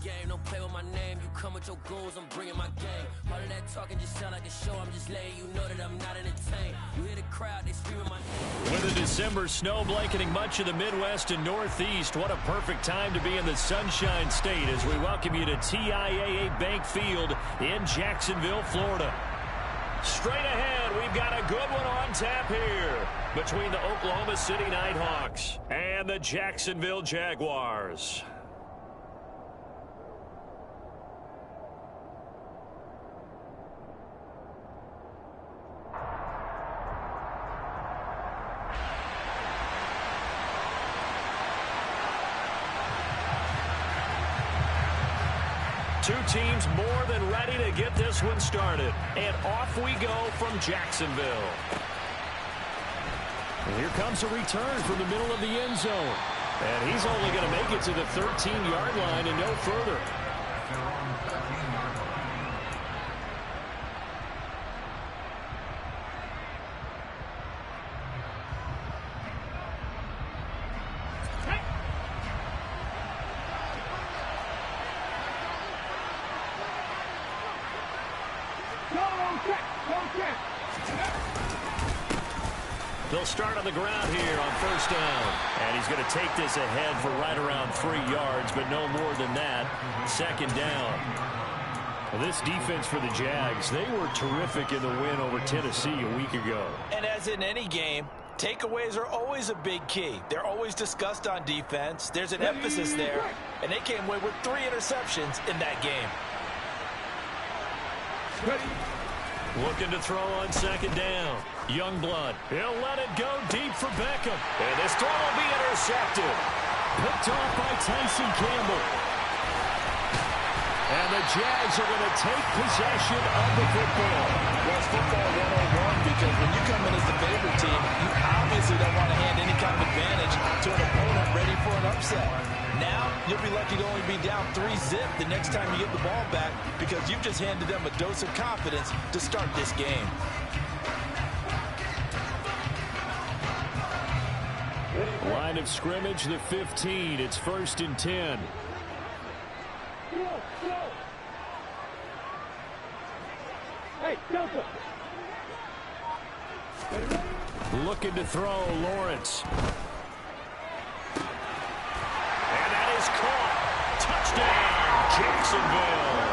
game, don't play with my name. You come with your goons, I'm bringing my game. All of that talking just sound like a show. I'm just letting you know that I'm not entertained. You hear the crowd, they screaming my name. With a December snow blanketing much of the Midwest and Northeast, what a perfect time to be in the Sunshine State as we welcome you to TIAA Bank Field in Jacksonville, Florida. Straight ahead, we've got a good one on tap here between the Oklahoma City Nighthawks and the Jacksonville Jaguars. Two teams more than ready to get this one started. And off we go from Jacksonville. And here comes a return from the middle of the end zone. And he's only going to make it to the 13-yard line and no further. They'll start on the ground here on first down. And he's going to take this ahead for right around 3 yards, but no more than that. Second down. Well, this defense for the Jags, they were terrific in the win over Tennessee a week ago. And as in any game, takeaways are always a big key. They're always discussed on defense. There's an emphasis there, and they came away with 3 interceptions in that game. Looking to throw on second down. Youngblood. He'll let it go deep for Beckham. And this throw will be intercepted. Picked off by Tyson Campbell. And the Jags are going to take possession of the football. Well, it's football 101 because when you come in as the favorite team, you obviously don't want to hand any kind of advantage to an opponent ready for an upset. Now, you'll be lucky to only be down 3-zip the next time you get the ball back because you've just handed them a dose of confidence to start this game. Line of scrimmage, the 15. It's 1st and 10. Hey, Delta. Looking to throw, Lawrence. And that is caught. Touchdown, Jacksonville.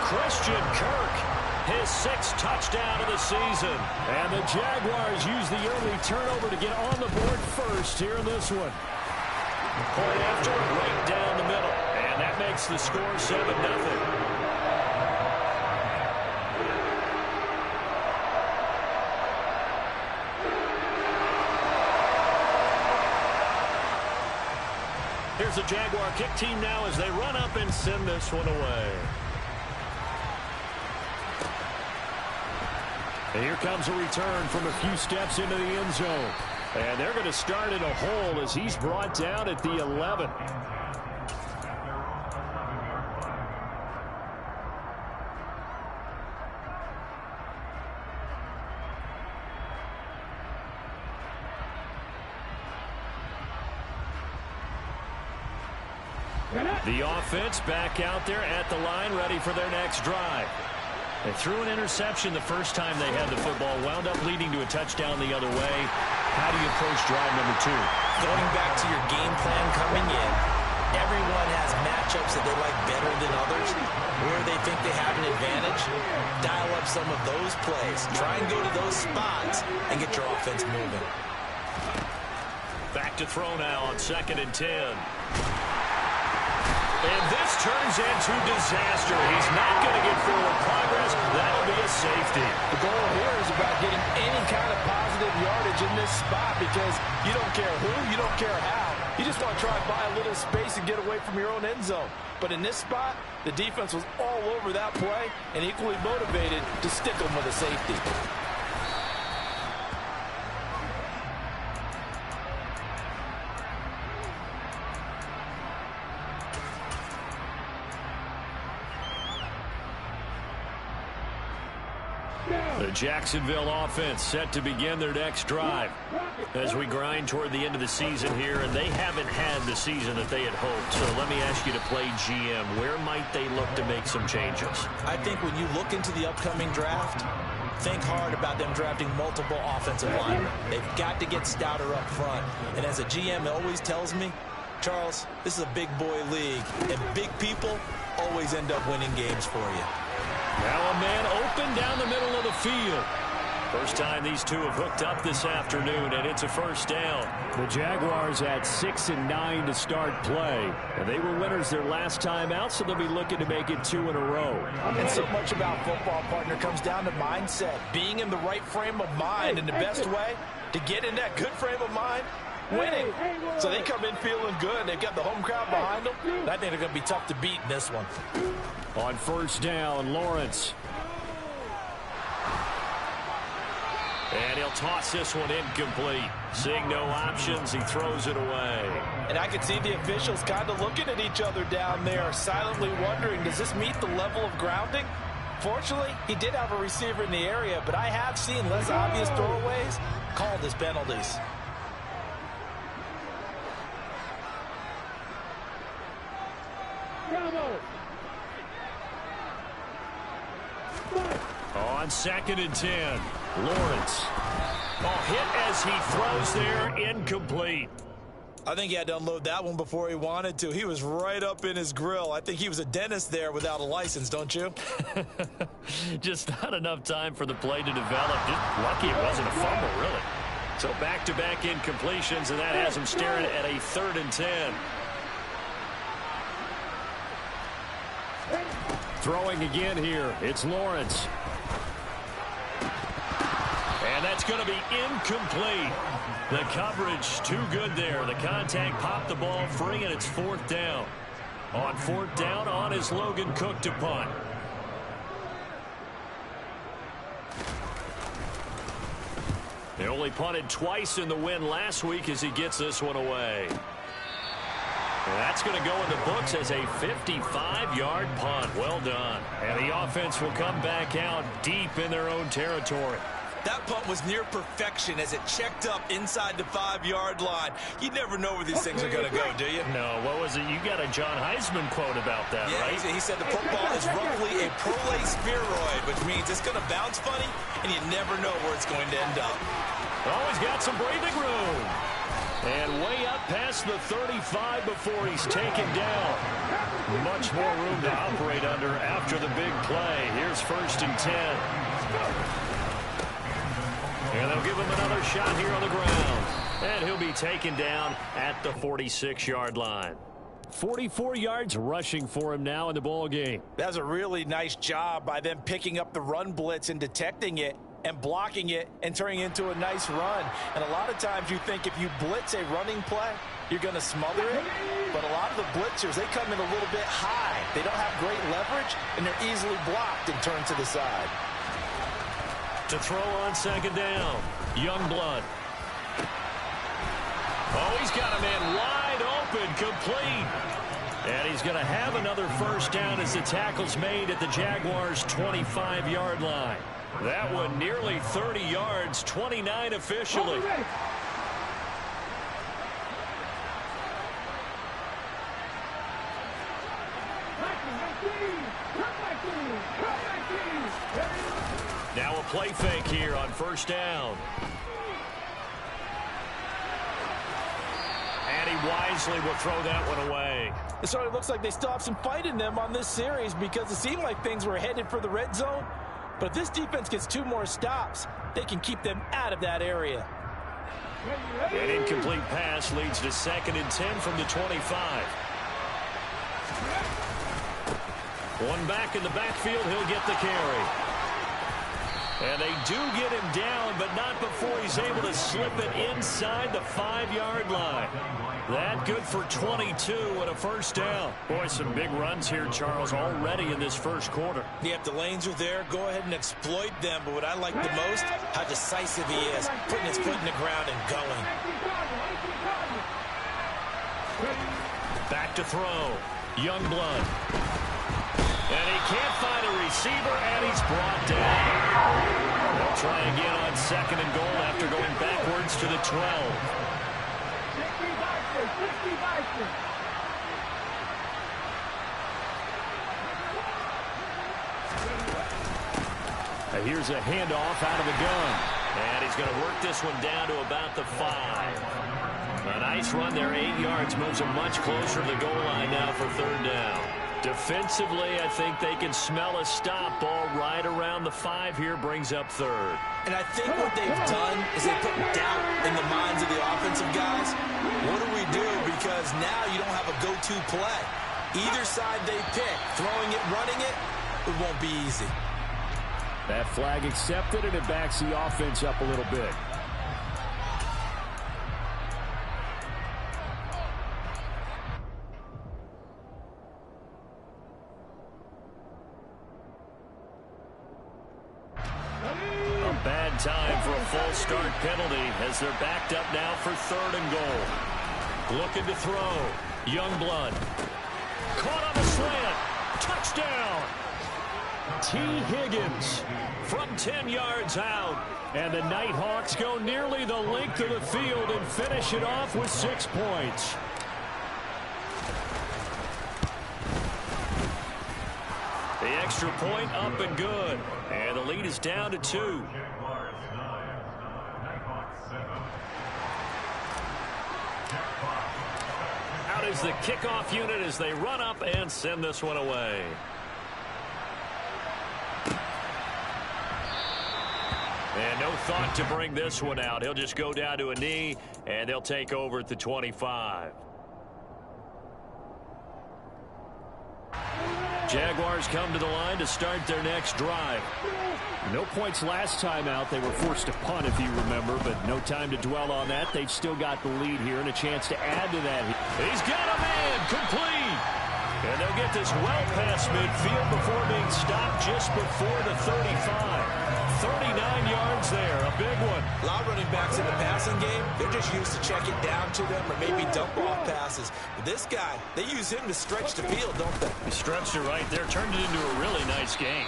Christian Kirk, his 6th touchdown of the season. And the Jaguars use the early turnover to get on the board first here in this one. Point after, right down the middle. And that makes the score 7-0. Here's the Jaguar kick team now as they run up and send this one away. And here comes a return from a few steps into the end zone. And they're going to start in a hole as he's brought down at the 11. The offense back out there at the line, ready for their next drive. They threw an interception the first time they had the football, wound up leading to a touchdown the other way. How do you approach drive number 2? Going back to your game plan coming in, everyone has matchups that they like better than others. Where they think they have an advantage, dial up some of those plays. Try and go to those spots and get your offense moving. Back to throw now on 2nd and 10. And this turns into disaster. He's not going to get forward progress. That'll be a safety. The goal here is about getting any kind of positive yardage in this spot because you don't care who, you don't care how. You just want to try and buy a little space and get away from your own end zone. But in this spot, the defense was all over that play and equally motivated to stick them with a safety. The Jacksonville offense set to begin their next drive as we grind toward the end of the season here, and they haven't had the season that they had hoped. So let me ask you to play GM. Where might they look to make some changes? I think when you look into the upcoming draft, think hard about them drafting multiple offensive linemen. They've got to get stouter up front. And as a GM always tells me, Charles, this is a big boy league, and big people always end up winning games for you. Now a man open down the middle of the field. First time these two have hooked up this afternoon, and it's a first down. The Jaguars at 6-9 to start play, and they were winners their last time out, so they'll be looking to make it 2 in a row. And so much about football, partner, comes down to mindset, being in the right frame of mind, and the best way to get in that good frame of mind, winning. So they come in feeling good. They've got the home crowd behind them. I think they're going to be tough to beat in this one. On first down, Lawrence. And he'll toss this one incomplete. Seeing no options, he throws it away. And I can see the officials kind of looking at each other down there, silently wondering, does this meet the level of grounding? Fortunately, he did have a receiver in the area, but I have seen less obvious throwaways called as penalties. On 2nd and 10, Lawrence. Oh, hit as he throws there, incomplete. I think he had to unload that one before he wanted to. He was right up in his grill. I think he was a dentist there without a license, don't you? Just not enough time for the play to develop. Just lucky it wasn't a fumble, really. So back-to-back incompletions, and that has him staring at a 3rd and 10. Throwing again here, it's Lawrence. And that's going to be incomplete. The coverage too good there. The contact popped the ball free, and it's 4th down. On 4th down, on is Logan Cook to punt. They only punted twice in the win last week as he gets this one away. That's going to go in the books as a 55-yard punt. Well done. And the offense will come back out deep in their own territory. That punt was near perfection as it checked up inside the 5-yard line. You never know where these things are going to go, do you? No, what was it? You got a John Heisman quote about that, yeah, right? He said the football is roughly a prolate spheroid, which means it's going to bounce funny, and you never know where it's going to end up. Oh, he's got some breathing room. And way up past the 35 before he's taken down. Much more room to operate under after the big play. Here's 1st and 10. And they'll give him another shot here on the ground. And he'll be taken down at the 46-yard line. 44 yards rushing for him now in the ball game. That's a really nice job by them picking up the run blitz and detecting it and blocking it and turning it into a nice run. And a lot of times you think if you blitz a running play, you're going to smother it. But a lot of the blitzers, they come in a little bit high. They don't have great leverage, and they're easily blocked and turned to the side. To throw on 2nd down, Youngblood. Oh, he's got a man wide open, complete. And he's going to have another 1st down as the tackle's made at the Jaguars' 25-yard line. That one nearly 30 yards, 29 officially. Now a play fake here on 1st down. And he wisely will throw that one away. It sort of looks like they still have some fight in them on this series because it seemed like things were headed for the red zone. But if this defense gets 2 more stops, they can keep them out of that area. An incomplete pass leads to 2nd and 10 from the 25. One back in the backfield, he'll get the carry. And they do get him down, but not before he's able to slip it inside the 5-yard line. That good for 22 and a 1st down. Boy, some big runs here, Charles, already in this 1st quarter. Yeah, if the lanes are there, go ahead and exploit them. But what I like the most, how decisive he is, putting his foot in the ground and going. Back to throw. Youngblood. And he can't find a receiver, and he's brought down. They'll try again on 2nd and goal after going backwards to the 12. Now here's a handoff out of the gun. And he's going to work this one down to about the 5. A nice run there, 8 yards. Moves him much closer to the goal line now for 3rd down. Defensively, I think they can smell a stop. Ball right around the 5 here, brings up 3rd. And I think what they've done is they put doubt in the minds of the offensive guys. What do we do? Because now you don't have a go-to play. Either side they pick, throwing it, running it, it won't be easy. That flag accepted, and it backs the offense up a little bit. A bad time for a false start penalty as they're backed up now for 3rd and goal. Looking to throw. Youngblood. Caught on the slant. Touchdown. T. Higgins from 10 yards out. And the Nighthawks go nearly the length of the field and finish it off with 6 points. The extra point up and good. And the lead is down to 2. Out is the kickoff unit as they run up and send this one away. And no thought to bring this one out. He'll just go down to a knee, and they'll take over at the 25. Jaguars come to the line to start their next drive. No points last time out. They were forced to punt, if you remember, but no time to dwell on that. They've still got the lead here and a chance to add to that. He's got a man complete. And they'll get this well past midfield before being stopped just before the 35. 39 yards there, a big one. A lot of running backs in the passing game, they're just used to check it down to them or maybe dump off passes. But this guy, they use him to stretch the field, don't they? He stretched it right there, turned it into a really nice game.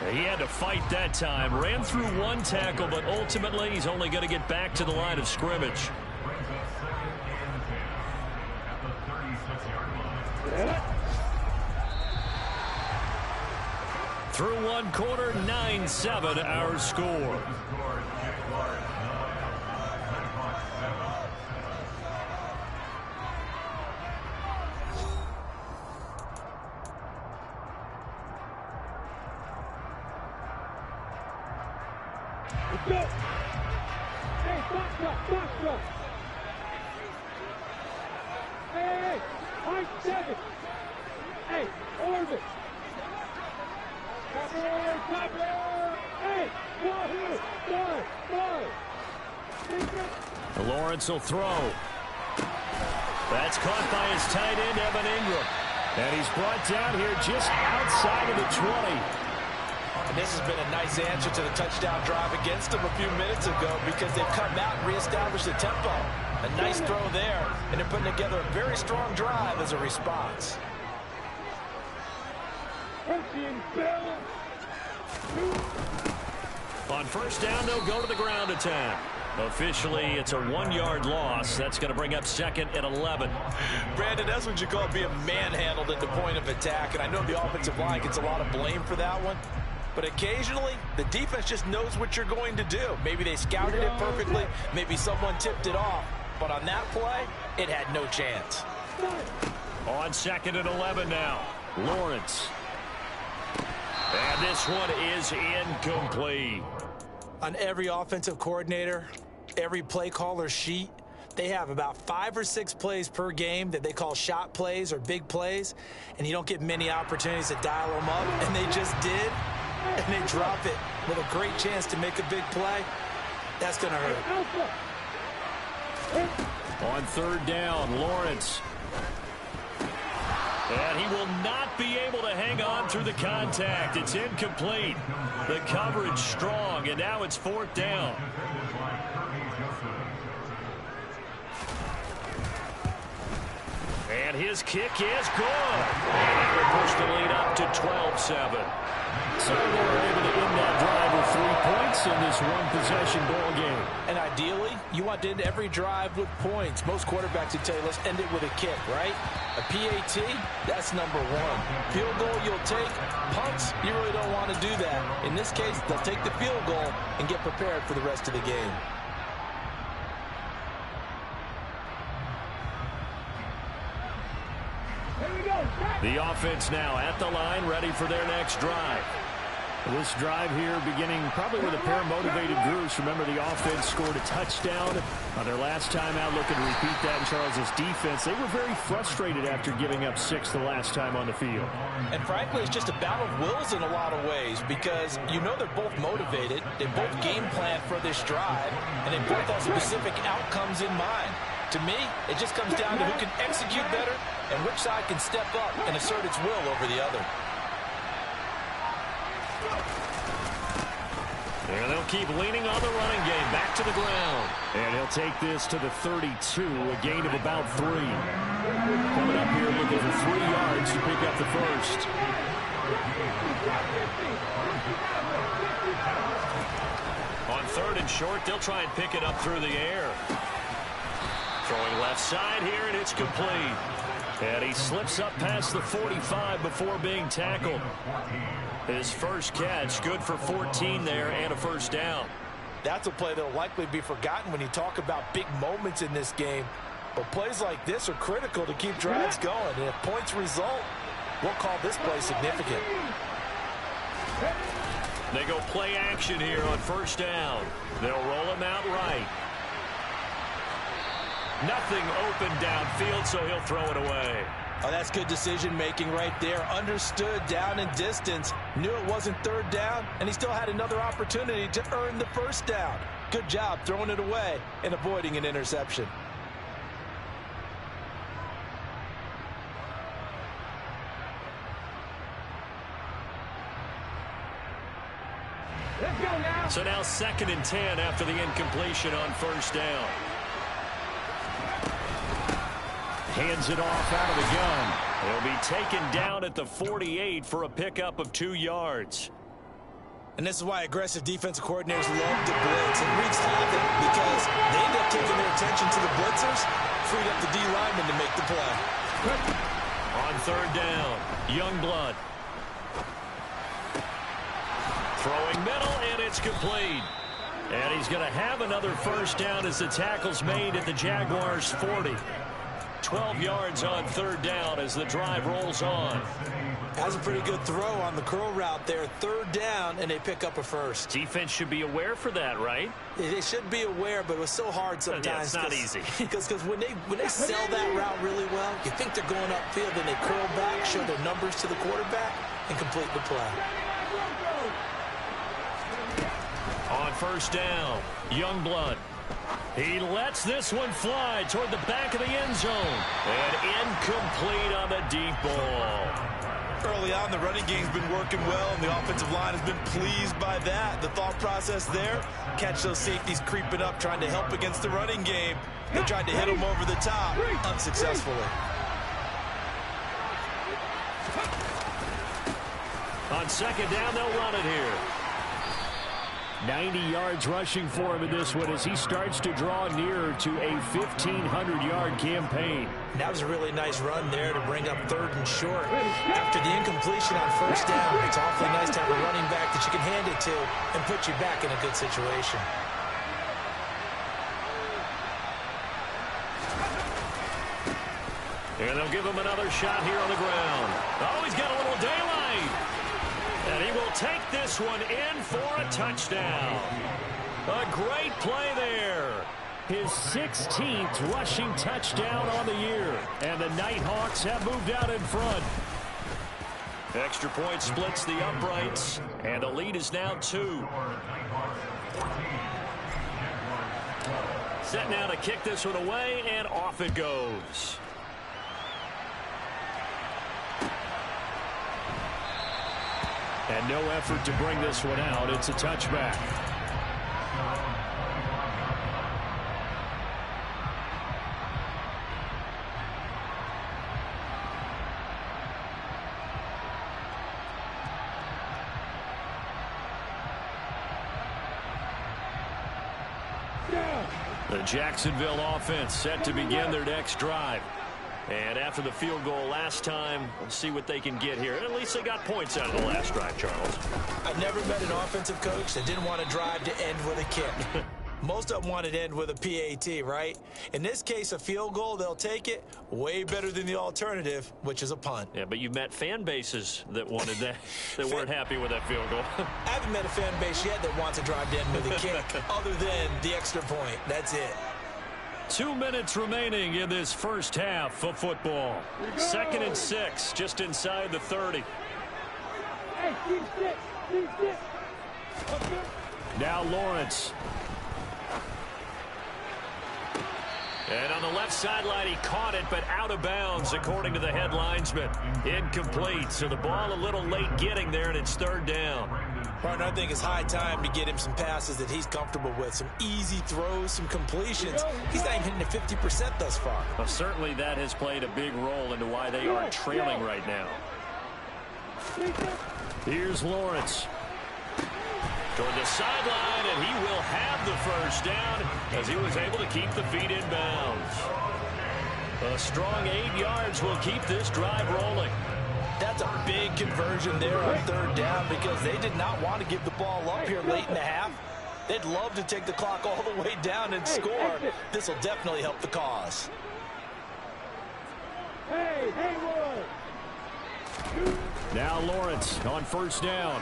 He had to fight that time, ran through one tackle, but ultimately he's only going to get back to the line of scrimmage. Through one quarter, 9-7 our score. Let's go. Hey, box truck. Hey, Mike 7. Hey, orbit. Hey, Lawrence will throw. That's caught by his tight end, Evan Ingram. And he's brought down here just outside of the 20. And this has been a nice answer to the touchdown drive against them a few minutes ago because they've come out and reestablished the tempo. A nice throw there, and they're putting together a very strong drive as a response. On first down, they'll go to the ground attack. Officially, it's a 1-yard loss. That's going to bring up 2nd and 11. Brandon, that's what you call being manhandled at the point of attack. And I know the offensive line gets a lot of blame for that one. But occasionally, the defense just knows what you're going to do. Maybe they scouted it perfectly. Maybe someone tipped it off. But on that play, it had no chance. On 2nd and 11 now. Lawrence. And this one is incomplete. On every offensive coordinator, every play caller sheet, they have about 5 or 6 plays per game that they call shot plays or big plays, and you don't get many opportunities to dial them up, and they just did, and they drop it with a great chance to make a big play. That's going to hurt. On 3rd down, Lawrence. And he will not be able to hang on through the contact. It's incomplete. The coverage strong, and now it's 4th down. And his kick is good. And that will push the lead up to 12-7. So they were able to end that drive with 3 points in this one-possession ball game. And ideally, you want to end every drive with points. Most quarterbacks would tell you, let's end it with a kick, right? A PAT, that's number one. Field goal, you'll take. Punts, you really don't want to do that. In this case, they'll take the field goal and get prepared for the rest of the game. The offense now at the line, ready for their next drive. This drive here beginning probably with a pair of motivated groups. Remember, the offense scored a touchdown on their last time out, looking to repeat that in Charles's defense. They were very frustrated after giving up 6 the last time on the field. And frankly, it's just a battle of wills in a lot of ways because you know they're both motivated. They both game plan for this drive, and they both have specific outcomes in mind. To me, it just comes down to who can execute better and which side can step up and assert its will over the other. And they'll keep leaning on the running game back to the ground. And he'll take this to the 32, a gain of about 3. Coming up here looking for 3 yards to pick up the first. On 3rd and short, they'll try and pick it up through the air. Throwing left side here, and it's complete. And he slips up past the 45 before being tackled. His first catch, good for 14 there and a first down. That's a play that will likely be forgotten when you talk about big moments in this game. But plays like this are critical to keep drives going. And if points result, we'll call this play significant. They go play action here on first down. They'll roll him out right. Nothing open downfield, so he'll throw it away. Oh, that's good decision-making right there. Understood down and distance. Knew it wasn't 3rd down, and he still had another opportunity to earn the first down. Good job throwing it away and avoiding an interception. Let's go now. So now 2nd and 10 after the incompletion on first down. Hands it off out of the gun. He'll be taken down at the 48 for a pickup of 2 yards. And this is why aggressive defensive coordinators love to blitz. And wreaks havoc because they end up taking their attention to the blitzers, freed up the D lineman to make the play. On 3rd down, Youngblood. Throwing middle, and it's complete. And he's going to have another first down as the tackle's made at the Jaguars' 40. 12 yards on 3rd down as the drive rolls on. That's a pretty good throw on the curl route there. 3rd down, and they pick up a first. Defense should be aware for that, right? They should be aware, but it was so hard sometimes. Yeah, it's not easy. Because when they sell that route really well, you think they're going upfield, then they curl back, show their numbers to the quarterback, and complete the play. On first down, Youngblood. He lets this one fly toward the back of the end zone. And incomplete on the deep ball. Early on, the running game's been working well, and the offensive line has been pleased by that. The thought process there, catch those safeties creeping up, trying to help against the running game. They tried to hit them over the top, unsuccessfully. On 2nd down, they'll run it here. 90 yards rushing for him in this one as he starts to draw nearer to a 1,500-yard campaign. That was a really nice run there to bring up 3rd and short. After the incompletion on first down, it's awfully nice to have a running back that you can hand it to and put you back in a good situation. And they'll give him another shot here on the ground. Oh, he's got a little daylight. And he will take this one in for a touchdown. A great play there. His 16th rushing touchdown on the year. And the Nighthawks have moved out in front. Extra point splits the uprights. And the lead is now 2. Set now to kick this one away, and off it goes. And no effort to bring this one out. It's a touchback. The Jacksonville offense set to begin their next drive. And after the field goal last time, we'll see what they can get here. And at least they got points out of the last drive, Charles. I've never met an offensive coach that didn't want to drive to end with a kick. Most of them wanted to end with a PAT, right? In this case, a field goal, they'll take it. Way better than the alternative, which is a punt. Yeah, but you met fan bases that wanted that, that weren't happy with that field goal. I haven't met a fan base yet that wants to drive to end with a kick, other than the extra point. That's it. 2 minutes remaining in this first half of football. 2nd and 6, just inside the 30. Hey, keep stick. Okay. Now Lawrence. And on the left sideline, he caught it, but out of bounds, according to the head linesman. Incomplete, so the ball a little late getting there, and it's 3rd down. Partner, I think it's high time to get him some passes that he's comfortable with, some easy throws, some completions. He's not even hitting the 50% thus far. Well, certainly that has played a big role into why they are trailing right now. Here's Lawrence. Toward the sideline, and he will have the first down as he was able to keep the feet in bounds. A strong 8 yards will keep this drive rolling. That's a big conversion there on 3rd down because they did not want to give the ball up here late in the half. They'd love to take the clock all the way down and score. This will definitely help the cause. Hey, Now Lawrence on 1st down.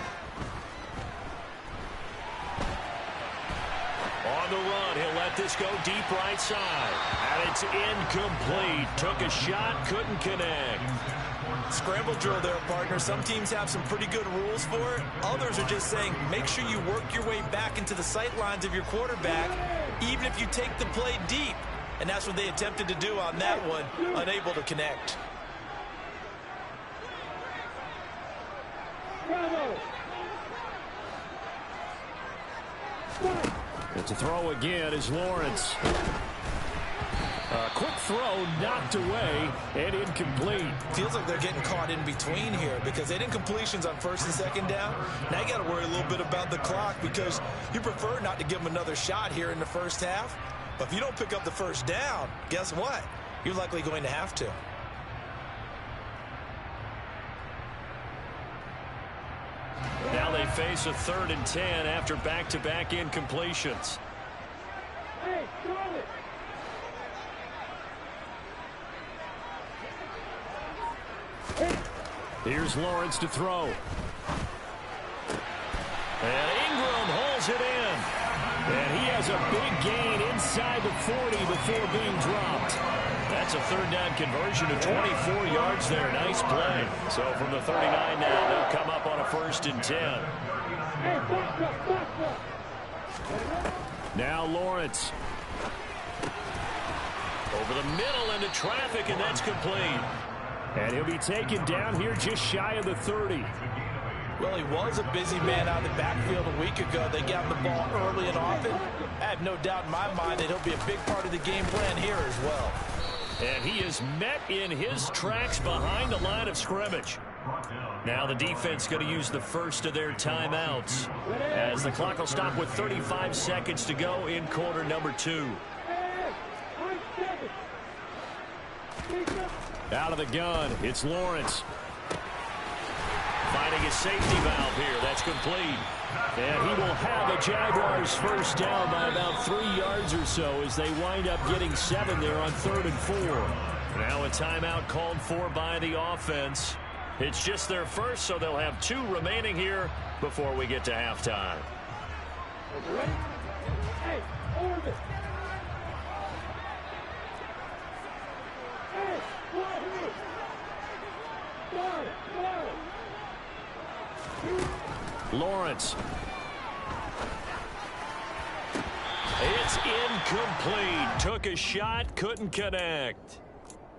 On the run, he'll let this go deep right side. And it's incomplete. Took a shot, couldn't connect. Scramble drill there, partner. Some teams have some pretty good rules for it. Others are just saying, make sure you work your way back into the sight lines of your quarterback, even if you take the play deep. And that's what they attempted to do on that one, unable to connect. To throw again is Lawrence. A quick throw knocked away and incomplete. Feels like they're getting caught in between here because they didn't completions on 1st and 2nd down. Now you got to worry a little bit about the clock because you prefer not to give them another shot here in the first half. But if you don't pick up the first down, guess what? You're likely going to have to. Now they face a 3rd and 10 after back-to-back incompletions. Hey, throw it. Here's Lawrence to throw. And Ingram holds it in. And he has a big gain inside the 40 before being dropped. That's a 3rd down conversion of 24 yards there. Nice play. So from the 39 now, they'll come up on a 1st and 10. Hey, box up. Now Lawrence. Over the middle into traffic, and that's complete. And he'll be taken down here just shy of the 30. Well, he was a busy man out of the backfield a week ago. They got him the ball early and often. I have no doubt in my mind that he'll be a big part of the game plan here as well. And he is met in his tracks behind the line of scrimmage. Now the defense going to use the first of their timeouts as the clock will stop with 35 seconds to go in quarter number 2. Out of the gun, it's Lawrence. Finding a safety valve here. That's complete. And he will have a Jaguars first down by about 3 yards or so as they wind up getting 7 there on 3rd and 4. Now a timeout called for by the offense. It's just their first, so they'll have 2 remaining here before we get to halftime. Hey, orbit. Hey, Lawrence. It's incomplete. Took a shot, couldn't connect.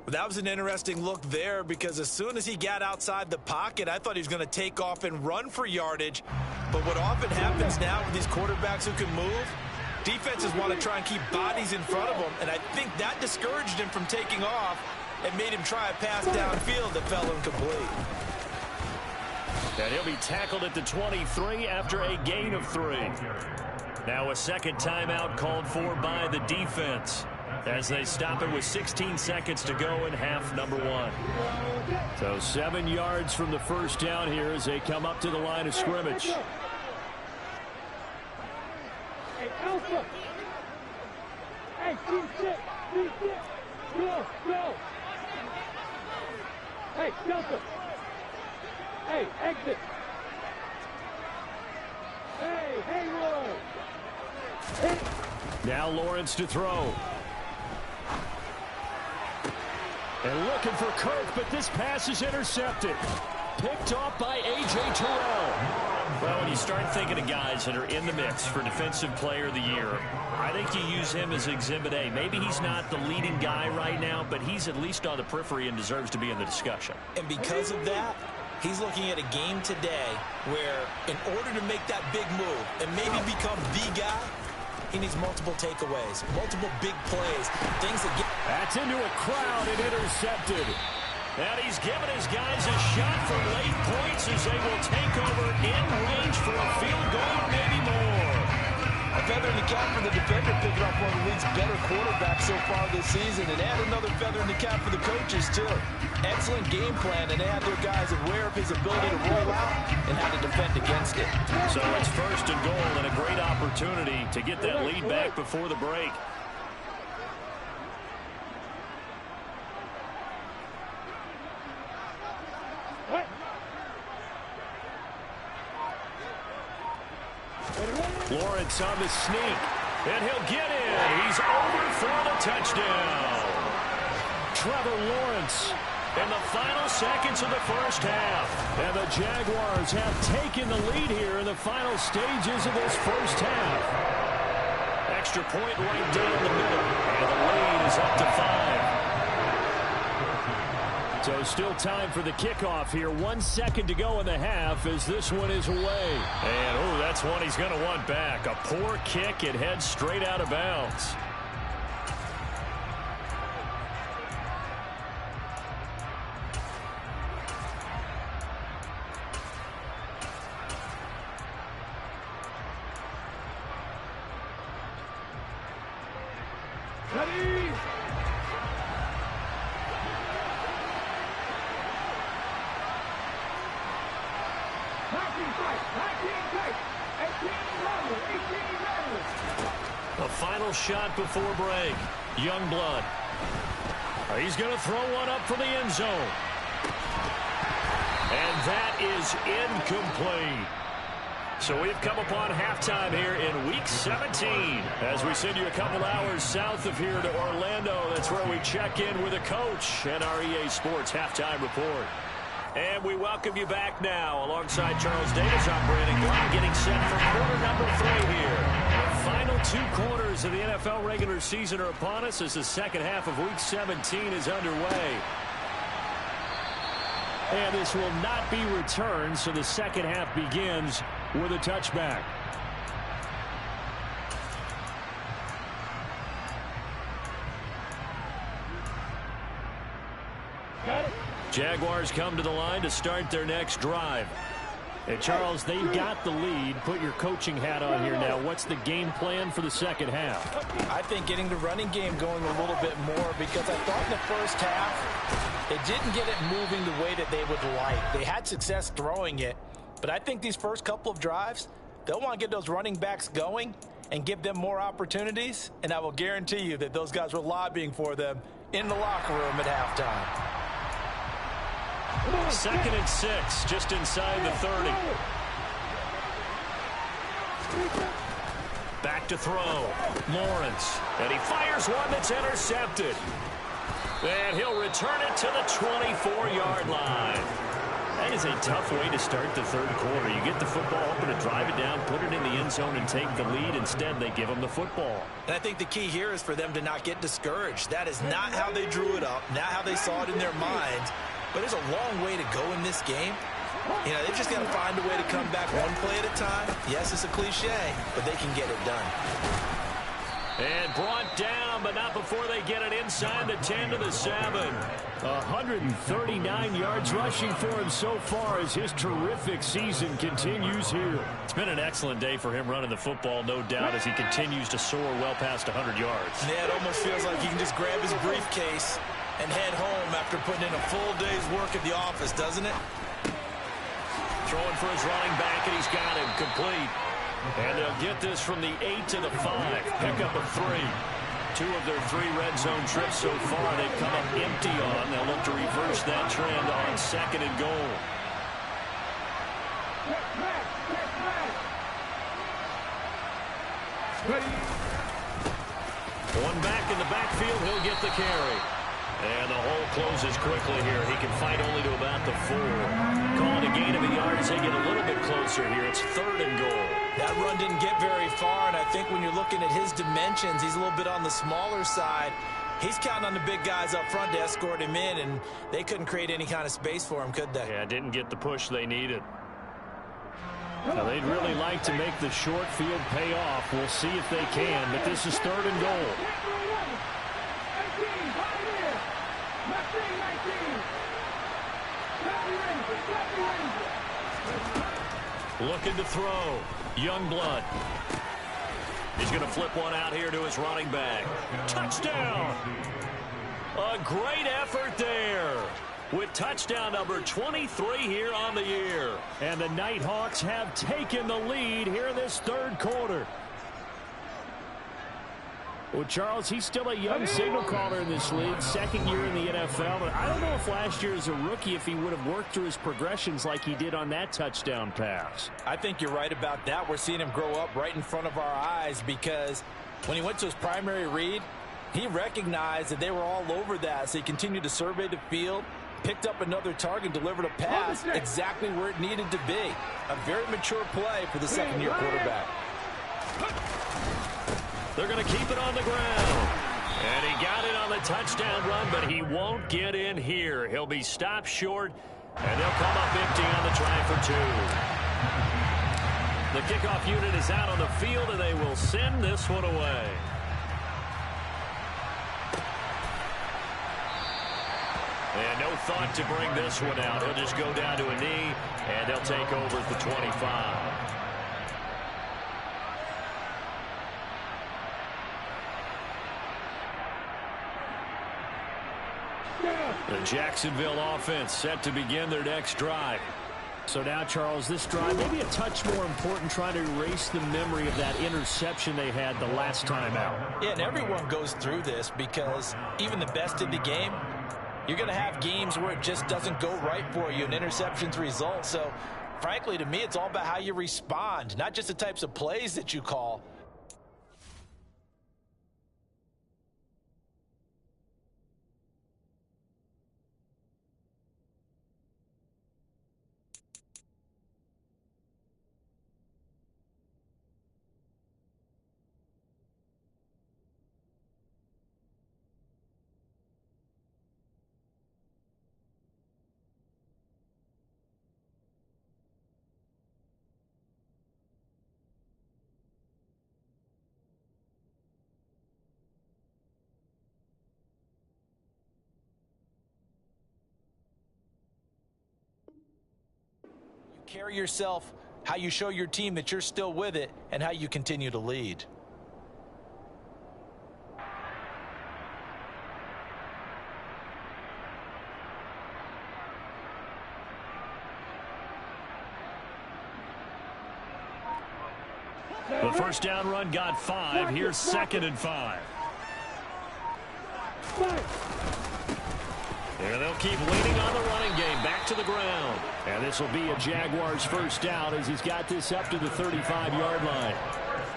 That was an interesting look there because as soon as he got outside the pocket, I thought he was going to take off and run for yardage. But what often happens now with these quarterbacks who can move, defenses want to try and keep bodies in front of them, and I think that discouraged him from taking off and made him try a pass downfield that fell incomplete. And he'll be tackled at the 23 after a gain of 3. Now a second timeout called for by the defense as they stop it with 16 seconds to go in half number 1. So 7 yards from the first down here as they come up to the line of scrimmage. Hey, Alpha. Hey, C6. Go. Hey, Delta. Hey, exit. Hey, Halo. Hey. Now Lawrence to throw. And looking for Kirk, but this pass is intercepted. Picked off by A.J. Terrell. Well, when you start thinking of guys that are in the mix for Defensive Player of the Year, I think you use him as Exhibit A. Maybe he's not the leading guy right now, but he's at least on the periphery and deserves to be in the discussion. And because of that, he's looking at a game today where in order to make that big move and maybe become the guy, he needs multiple takeaways, multiple big plays, things that get... That's into a crowd and intercepted. And he's given his guys a shot for late points as they will take over in range for a field goal or maybe more. A feather in the cap for the defender, picking up one of the league's better quarterbacks so far this season, and add another feather in the cap for the coaches, too. Excellent game plan, and they have their guys aware of his ability to roll out and how to defend against it. So it's first and goal and a great opportunity to get that lead back before the break. Lawrence on the sneak. And he'll get in. He's over for the touchdown. Trevor Lawrence In the final seconds of the first half. And the Jaguars have taken the lead here in the final stages of this first half. Extra point right down the middle. And the lead is up to 5. So still time for the kickoff here. 1 second to go in the half as this one is away. And, oh, that's one he's going to want back. A poor kick. It heads straight out of bounds. Ready? The final shot before break. Youngblood. He's going to throw one up for the end zone. And that is incomplete. So we've come upon halftime here in Week 17. As we send you a couple hours south of here to Orlando, that's where we check in with a coach and our EA Sports Halftime Report. And we welcome you back now alongside Charles Davis. I'm Brandon Glenn getting set for quarter number 3 here. The final 2 quarters of the NFL regular season are upon us as the second half of Week 17 is underway. And this will not be returned, so the second half begins with a touchback. Jaguars come to the line to start their next drive. And Charles, they've got the lead. Put your coaching hat on here now. What's the game plan for the second half? I think getting the running game going a little bit more, because I thought in the first half they didn't get it moving the way that they would like. They had success throwing it, but I think these first couple of drives, they'll want to get those running backs going and give them more opportunities, and I will guarantee you that those guys were lobbying for them in the locker room at halftime. 2nd and 6, just inside the 30. Back to throw. Lawrence. And he fires one that's intercepted. And he'll return it to the 24-yard line. That is a tough way to start the third quarter. You get the football open to drive it down, put it in the end zone, and take the lead. Instead, they give them the football. And I think the key here is for them to not get discouraged. That is not how they drew it up, not how they saw it in their minds. But there's a long way to go in this game. You know, they've just got to find a way to come back one play at a time. Yes, it's a cliche, but they can get it done. And brought down, but not before they get it inside the 10 to the 7. 139 yards rushing for him so far as his terrific season continues here. It's been an excellent day for him running the football, no doubt, as he continues to soar well past 100 yards. Yeah, it almost feels like he can just grab his briefcase and head home after putting in a full day's work at the office, doesn't it? Throwing for his running back, and he's got him complete. And they'll get this from the 8 to the 5. Pick up a 3. 2 of their 3 red zone trips so far they've come up empty on. They'll look to reverse that trend on 2nd and goal. One back in the backfield, he'll get the carry. And the hole closes quickly here. He can fight only to about the 4. Calling a gain of a yard as they get a little bit closer here. It's 3rd and goal. That run didn't get very far, and I think when you're looking at his dimensions, he's a little bit on the smaller side. He's counting on the big guys up front to escort him in, and they couldn't create any kind of space for him, could they? Yeah, didn't get the push they needed. Now, they'd really like to make the short field pay off. We'll see if they can, but this is 3rd and goal. Looking to throw. Youngblood. He's going to flip one out here to his running back. Touchdown! A great effort there with touchdown number 23 here on the year. And the Nighthawks have taken the lead here in this 3rd quarter. Well, Charles, he's still a young signal caller in this league, 2nd year in the NFL. But I don't know if last year as a rookie, if he would have worked through his progressions like he did on that touchdown pass. I think you're right about that. We're seeing him grow up right in front of our eyes because when he went to his primary read, he recognized that they were all over that. So he continued to survey the field, picked up another target, delivered a pass exactly where it needed to be. A very mature play for the 2nd-year quarterback. They're going to keep it on the ground. And he got it on the touchdown run, but he won't get in here. He'll be stopped short, and they'll come up empty on the try for 2. The kickoff unit is out on the field, and they will send this one away. And no thought to bring this one out. He'll just go down to a knee, and they'll take over at the 25. The Jacksonville offense set to begin their next drive. So now, Charles, this drive maybe a touch more important, trying to erase the memory of that interception they had the last time out. Yeah, and everyone goes through this because even the best in the game, you're going to have games where it just doesn't go right for you, and interceptions result. So, frankly, to me, it's all about how you respond, not just the types of plays that you call. Carry yourself, how you show your team that you're still with it, and how you continue to lead. The first down run got 5. Here's 2nd and 5. And they'll keep leaning on the running game. Back to the ground. And this will be a Jaguars first down as he's got this up to the 35-yard line.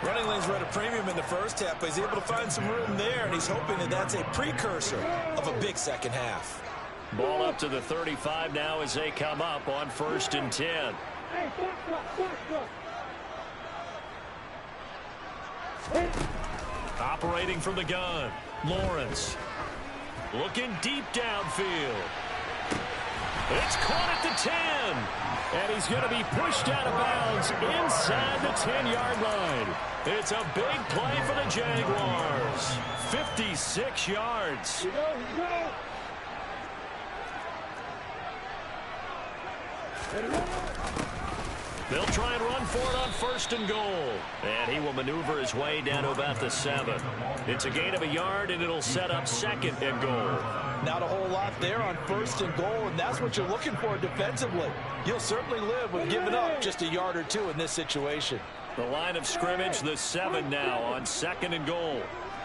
Running lanes were at a premium in the first half, but he's able to find some room there, and he's hoping that that's a precursor of a big second half. Ball up to the 35 now as they come up on 1st and 10. Operating from the gun, Lawrence. Looking deep downfield. It's caught at the 10. And he's going to be pushed out of bounds inside the 10-yard line. It's a big play for the Jaguars. 56 yards. Here we go. They'll try and run for it on 1st and goal. And he will maneuver his way down to about the 7. It's a gain of a yard, and it'll set up 2nd and goal. Not a whole lot there on 1st and goal, and that's what you're looking for defensively. You'll certainly live with giving up just a yard or two in this situation. The line of scrimmage, the 7 now on 2nd and goal.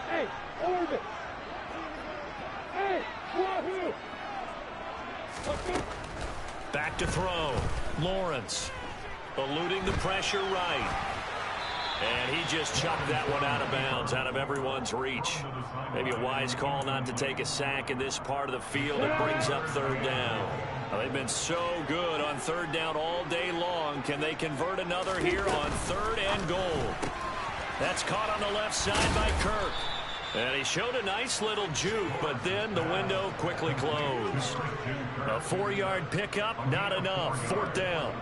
Hey, Orbit. Hey, Wahoo. Back to throw. Lawrence eluding the pressure right. And he just chucked that one out of bounds, out of everyone's reach. Maybe a wise call not to take a sack in this part of the field. It brings up 3rd down. Well, they've been so good on 3rd down all day long. Can they convert another here on 3rd and goal? That's caught on the left side by Kirk. And he showed a nice little juke, but then the window quickly closed. A 4-yard pickup, not enough. 4th down.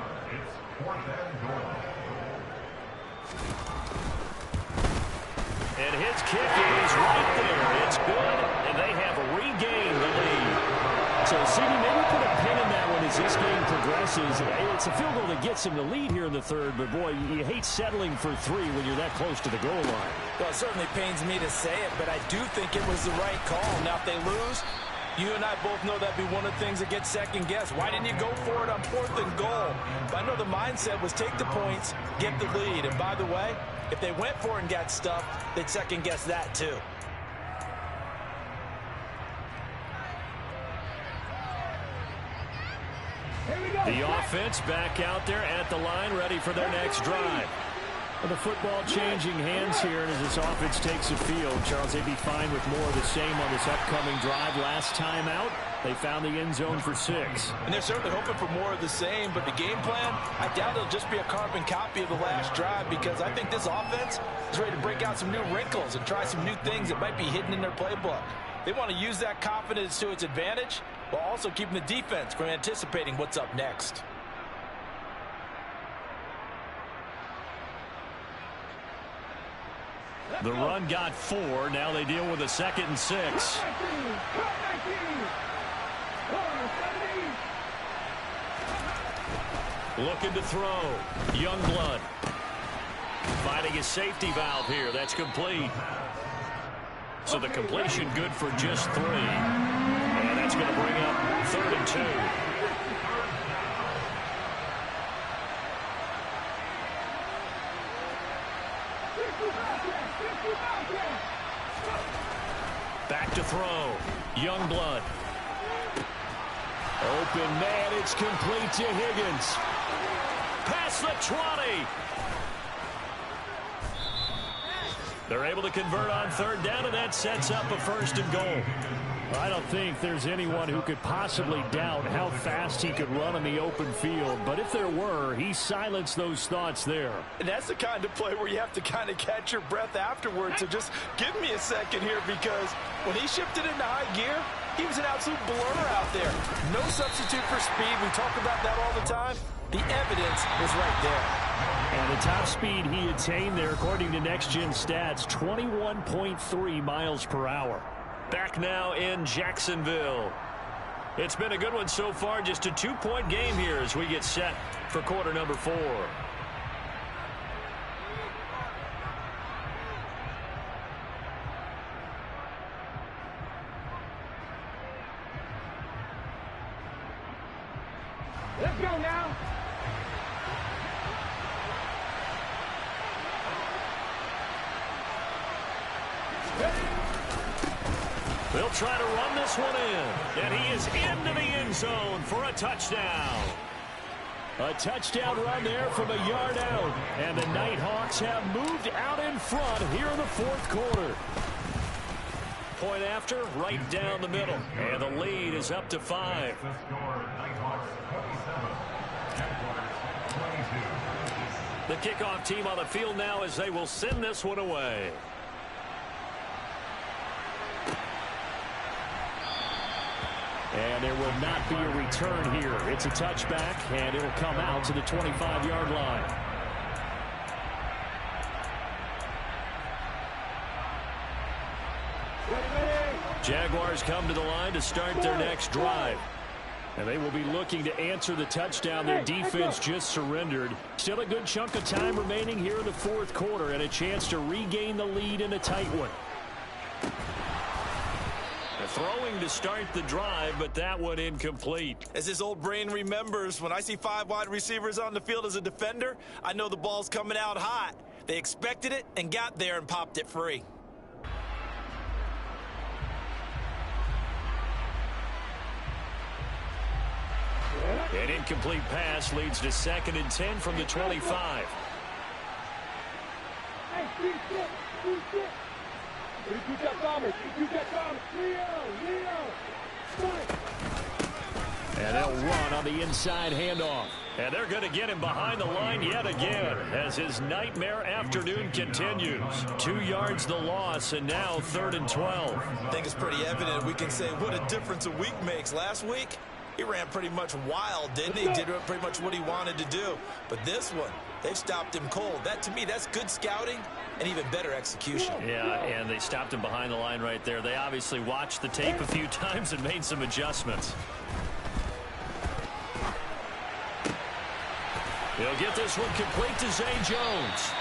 And his kick is right there. It's good, and they have regained the lead. So, CD, maybe put a pin in that one as this game progresses. It's a field goal that gets him the lead here in the 3rd, but, boy, you hate settling for 3 when you're that close to the goal line. Well, it certainly pains me to say it, but I do think it was the right call. Now, if they lose, you and I both know that'd be one of the things that gets second-guessed. Why didn't you go for it on 4th and goal? But I know the mindset was take the points, get the lead. And, by the way, if they went for it and got stuffed, they'd second-guess that, too. The offense back out there at the line, ready for their next drive. Well, the football changing hands here, and as this offense takes the field, Charles, they'd be fine with more of the same on this upcoming drive. Last time out, they found the end zone for 6. And they're certainly hoping for more of the same, but the game plan, I doubt it'll just be a carbon copy of the last drive, because I think this offense is ready to break out some new wrinkles and try some new things that might be hidden in their playbook. They want to use that confidence to its advantage, while also keeping the defense from anticipating what's up next. The run got 4. Now they deal with a 2nd and 6. Looking to throw. Youngblood finding a safety valve here. That's complete. So the completion good for just 3. And that's going to bring up 3rd and 2. Back to throw. Youngblood. Open man. It's complete to Higgins. Past the 20. They're able to convert on 3rd down, and that sets up a 1st and goal. I don't think there's anyone who could possibly doubt how fast he could run on the open field. But if there were, he silenced those thoughts there. And that's the kind of play where you have to kind of catch your breath afterwards. So just give me a second here, because when he shifted into high gear, he was an absolute blur out there. No substitute for speed. We talk about that all the time. The evidence was right there. And the top speed he attained there, according to Next Gen Stats, 21.3 miles per hour. Back now in Jacksonville. It's been a good one so far. Just a 2-point game here as we get set for quarter number 4. Let's go now. They'll try to run this one in. And he is into the end zone for a touchdown. A touchdown run there from a yard out. And the Nighthawks have moved out in front here in the 4th quarter. Point after, right down the middle. And the lead is up to 5. The kickoff team on the field now as they will send this one away. And there will not be a return here. It's a touchback, and it'll come out to the 25-yard line. Jaguars come to the line to start their next drive. And they will be looking to answer the touchdown their defense just surrendered. Still a good chunk of time remaining here in the fourth quarter and a chance to regain the lead in a tight one. Throwing to start the drive, but that one incomplete. As his old brain remembers, when I see 5 wide receivers on the field as a defender, I know the ball's coming out hot. They expected it and got there and popped it free. An incomplete pass leads to 2nd and 10 from the 25. And they'll run on the inside handoff. And they're going to get him behind the line yet again as his nightmare afternoon continues. 2 yards the loss, and now 3rd and 12. I think it's pretty evident. We can say what a difference a week makes. Last week, he ran pretty much wild, didn't he? Did pretty much what he wanted to do. But this one, they've stopped him cold. That, to me, that's good scouting and even better execution. Yeah, and they stopped him behind the line right there. They obviously watched the tape a few times and made some adjustments. He'll get this one complete to Zay Jones.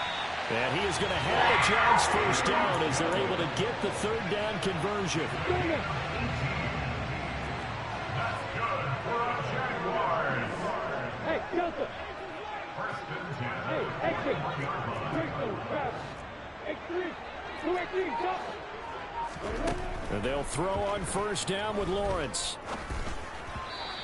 And he is going to have the Jags first down as they're able to get the 3rd down conversion. Hey, Delta! Hey, exit! X3! 2X3, jump! And they'll throw on 1st down with Lawrence.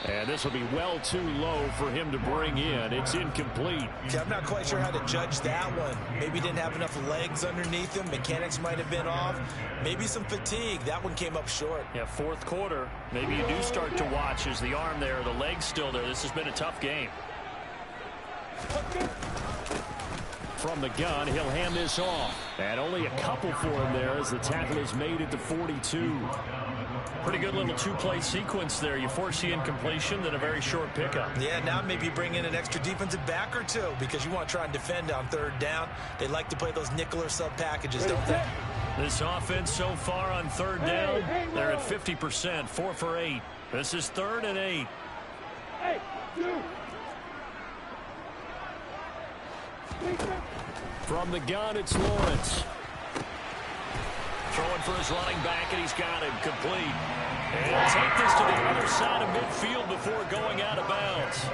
And this will be well too low for him to bring in. It's incomplete. Yeah, I'm not quite sure how to judge that one. Maybe he didn't have enough legs underneath him. Mechanics might have been off. Maybe some fatigue. That one came up short. Yeah, 4th quarter. Maybe you do start to watch as the arm there, the leg's still there. This has been a tough game. From the gun, he'll hand this off. And only a couple for him there as the tackle is made at the 42. Pretty good little 2-play sequence there. You force the incompletion, then a very short pickup. Yeah, now maybe bring in an extra defensive back or two because you want to try and defend on 3rd down. They like to play those nickel or sub packages, don't they? This offense so far on 3rd down, they're at 50%, 4 for 8. This is 3rd and 8. Hey, you! From the gun, it's Lawrence. Throwing for his running back, and he's got him complete. And he'll take this to the other side of midfield before going out of bounds.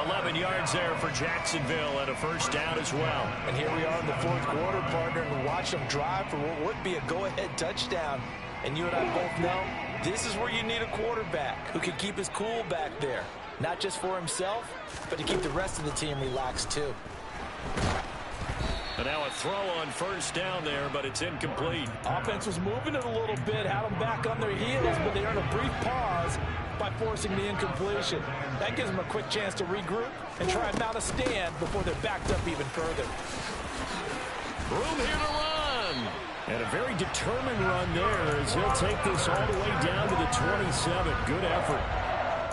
11 yards there for Jacksonville and a 1st down as well. And here we are in the 4th quarter, partner, and watch them drive for what would be a go-ahead touchdown. And you and I both know this is where you need a quarterback who can keep his cool back there. Not just for himself, but to keep the rest of the team relaxed too. And now a throw on 1st down there, but it's incomplete. Offense was moving it a little bit, had them back on their heels, but they earned a brief pause by forcing the incompletion. That gives them a quick chance to regroup and try and mount a stand before they're backed up even further. Room here to run. And a very determined run there as he'll take this all the way down to the 27. Good effort.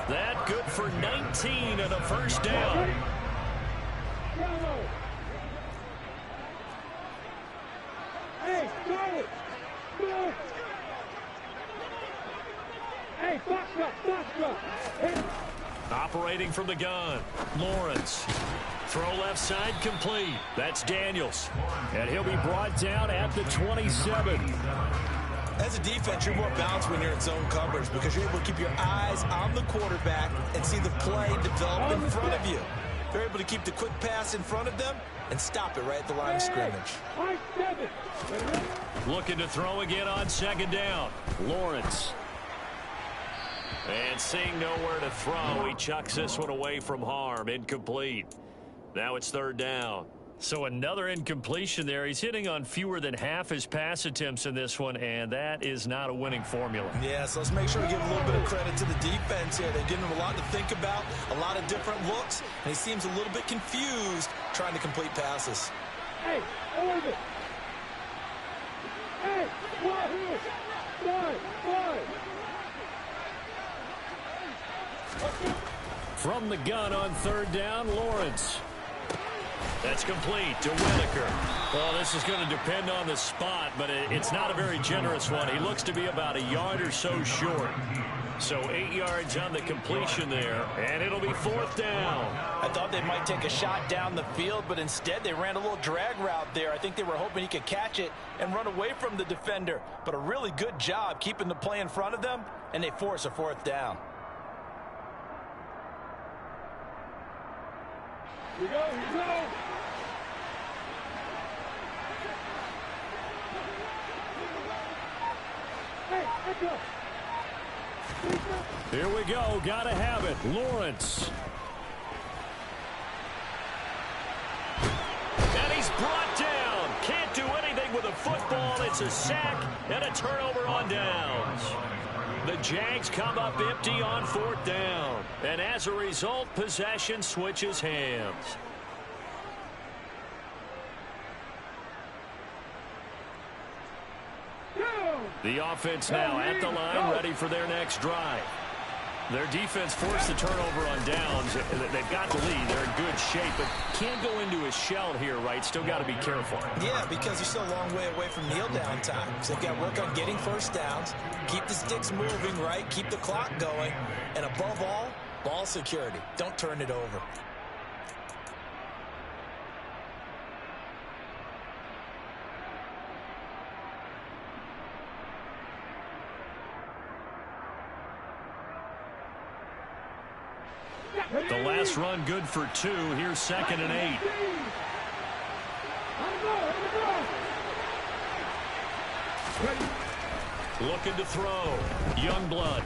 That good for 19 and a 1st down. Hey, Charlie! Go! Hey, box up! Hey. Operating from the gun, Lawrence. Throw left side complete. That's Daniels. And he'll be brought down at the 27. As a defense, you're more balanced when you're in zone coverage because you're able to keep your eyes on the quarterback and see the play develop in front of you. They're able to keep the quick pass in front of them and stop it right at the line of scrimmage. Looking to throw again on 2nd down. Lawrence. And seeing nowhere to throw, he chucks this one away from harm. Incomplete. Now it's 3rd down. So another incompletion there. He's hitting on fewer than half his pass attempts in this one, and that is not a winning formula. Yeah, so let's make sure we give a little bit of credit to the defense here. They're giving him a lot to think about, a lot of different looks, and he seems a little bit confused trying to complete passes. Hey, orbit! Hey, Wahoo! Five! From the gun on third down, Lawrence. That's complete to Whitaker. Well, this is going to depend on the spot, but it's not a very generous one. He looks to be about a yard or so short. So 8 yards on the completion there, and it'll be fourth down. I thought they might take a shot down the field, but instead they ran a little drag route there. I think they were hoping he could catch it and run away from the defender. But a really good job keeping the play in front of them, and they force a fourth down. Here we go, here we go. Hey, let's go. Here we go. Got to have it. Lawrence. And he's brought down. Can't do anything with a football. It's a sack and a turnover on downs. The Jags come up empty on fourth down. And as a result, possession switches hands. The offense now at the line, ready for their next drive. Their defense forced the turnover on downs. They've got the lead. They're in good shape, but can't go into a shell here, right? Still got to be careful. Yeah, because they're still a long way away from kneel down time. So they've got to work on getting first downs, keep the sticks moving, right? Keep the clock going. And above all, ball security. Don't turn it over. The last run good for 2. Here's 2nd and 8. Looking to throw. Youngblood.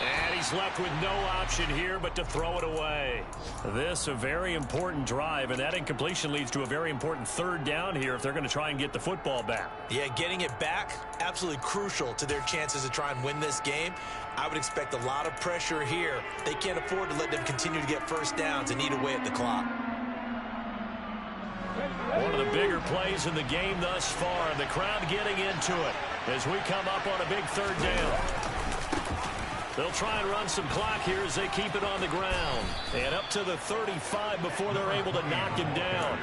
And he's left with no option here but to throw it away. This a very important drive, and that incompletion leads to a very important third down here if they're going to try and get the football back. Yeah, getting it back, absolutely crucial to their chances to try and win this game. I would expect a lot of pressure here. They can't afford to let them continue to get first downs and eat away at the clock. One of the bigger plays in the game thus far. The crowd getting into it as we come up on a big third down. They'll try and run some clock here as they keep it on the ground. And up to the 35 before they're able to knock him down.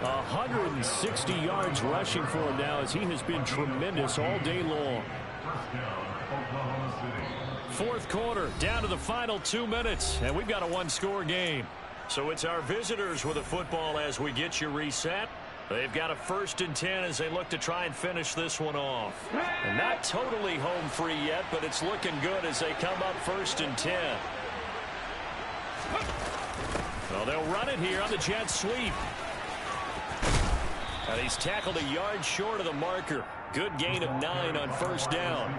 160 yards rushing for him now as he has been tremendous all day long. Fourth quarter, down to the final 2 minutes, and we've got a one-score game. So it's our visitors with the football as we get you reset. They've got a 1st and 10 as they look to try and finish this one off. And not totally home free yet, but it's looking good as they come up 1st and 10. Well, they'll run it here on the jet sweep. And he's tackled a yard short of the marker. Good gain of 9 on 1st down.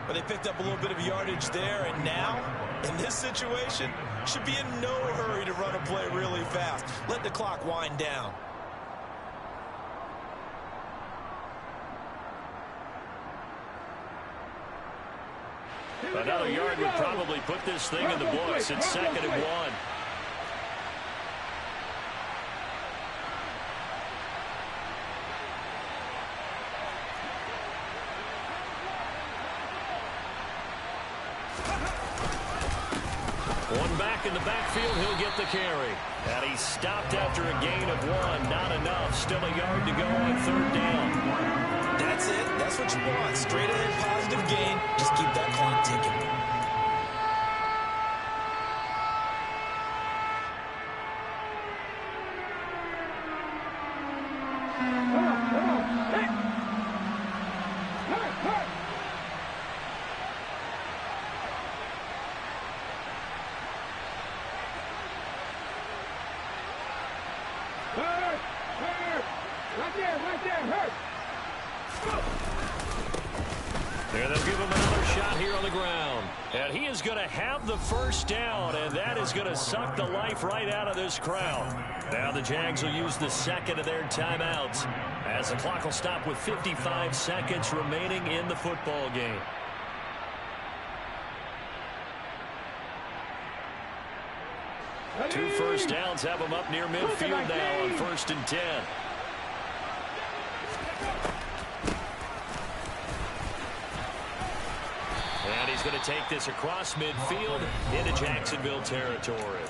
But they picked up a little bit of yardage there, and now, in this situation, should be in no hurry to run a play really fast. Let the clock wind down. Another yard would probably put this thing in the books. It's 2nd and 1. One back in the backfield, he'll get the carry. And he's stopped after a gain of 1. Not enough. Still a yard to go on 3rd down. That's it. That's what you want. Straight ahead, positive gain. Just keep that clock ticking. There, they'll give him another shot here on the ground. And he is going to have the 1st down, and that is going to suck the life right out of this crowd. Now the Jags will use the 2nd of their timeouts as the clock will stop with 55 seconds remaining in the football game. Two 1st downs have them up near midfield now on 1st and 10. And he's going to take this across midfield into Jacksonville territory.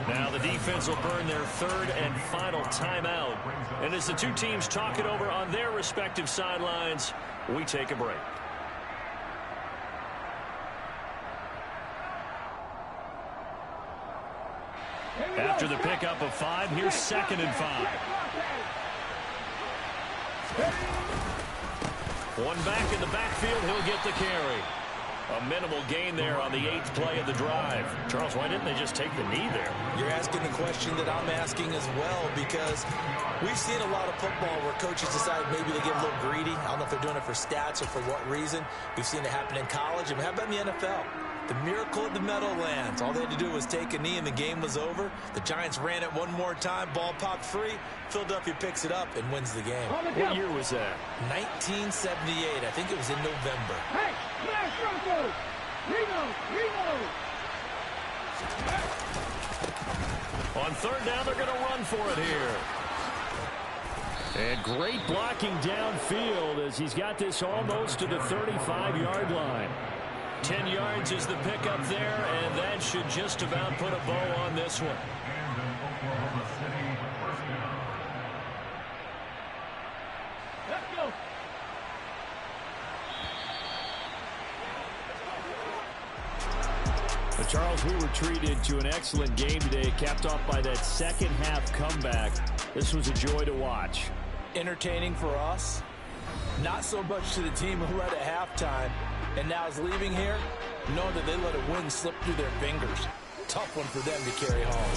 Now the defense will burn their third and final timeout. And as the two teams talk it over on their respective sidelines, we take a break. After the pickup of 5, here's 2nd and 5. One back in the backfield, he'll get the carry. A minimal gain there on the 8th play of the drive. Charles, why didn't they just take the knee there? You're asking the question that I'm asking as well, because we've seen a lot of football where coaches decide maybe they get a little greedy. I don't know if they're doing it for stats or for what reason. We've seen it happen in college. And how about in the NFL? The miracle of the Meadowlands. All they had to do was take a knee and the game was over. The Giants ran it one more time. Ball popped free. Philadelphia picks it up and wins the game. What year was that? 1978. I think it was in November. Hey, smash Bronco! On 3rd down, they're going to run for it here. And great blocking downfield as he's got this almost to the 35-yard line. 10 yards is the pickup there, and that should just about put a bow on this one. Let's go! But Charles, we were treated to an excellent game today, capped off by that second-half comeback. This was a joy to watch. Entertaining for us, not so much to the team who led at halftime and now is leaving here, knowing that they let a win slip through their fingers. Tough one for them to carry home.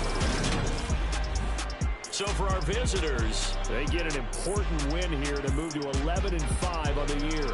So for our visitors, they get an important win here to move to 11-5 on the year.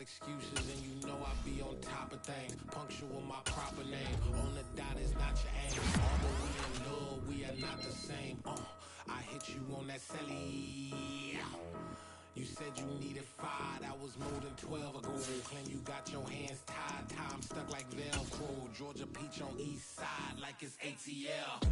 Excuses and you know I be on top of things. Punctual my proper name. On the dot is not your aim. Although we in love, we are not the same. I hit you on that celly. You said you needed 5. That was more than 12 ago. Claim you got your hands tied. Time stuck like Velcro. Georgia Peach on east side like it's ATL.